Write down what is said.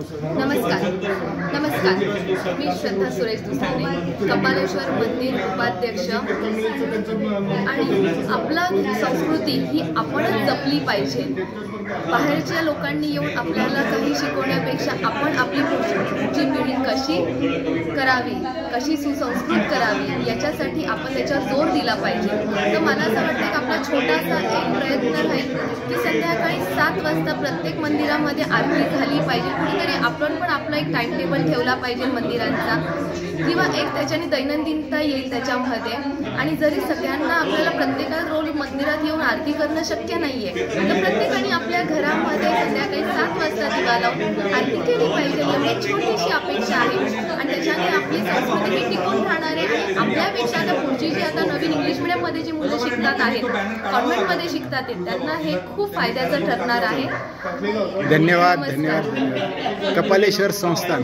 नमस्कार, मी श्रद्धा सुरेश दुसाने, कपालेश्वर मंदिर उपाध्यक्ष। आणि आपला संस्कृती ही आपणच जपली पाहिजे। बाहेरच्या लोकांनी येऊन आपल्याला काही शिकवण्यापेक्षा आपण आपली पुढची पिढी कशी करावी, कशी सुसंस्कृत करावी याच्यासाठी आपण त्याच्यावर जोर दिला पाहिजे। तर मला असं वाटतं की आपला छोटासा एक प्रयत्न राहील की संध्याकाळी 7 वाजता प्रत्येक मंदिरामध्ये आरती झाली पाहिजे। कुठेतरी आपण पण आपला एक टाइम टेबल ठेवला पाहिजे मंदिरांचा, किंवा एक त्याच्याने दैनंदिनता येईल त्याच्यामध्ये। आणि जरी सगळ्यांना आपल्याला प्रत्येकाला रोज मंदिरात येऊन आरती करणं शक्य नाहीये, तर प्रत्येकाने आपल्या घरामध्ये संध्याकाळी 7 वाजता दिवा लावून आरती केली पाहिजे। एवढी छोटीशी अपेक्षा आहे आणि त्याच्याने आपली संस्कृती ही टिकून राहणार आहे। आपल्यापेक्षा आता पुढची जी आता नवीन इंग्लिश मीडियममध्ये जी मुलं शिकतात आहेत, कॉन्व्हेंटमध्ये शिकतात आहेत, त्यांना हे खूप फायद्याचं ठरणार आहे। धन्यवाद। कपालेश्वर संस्थान।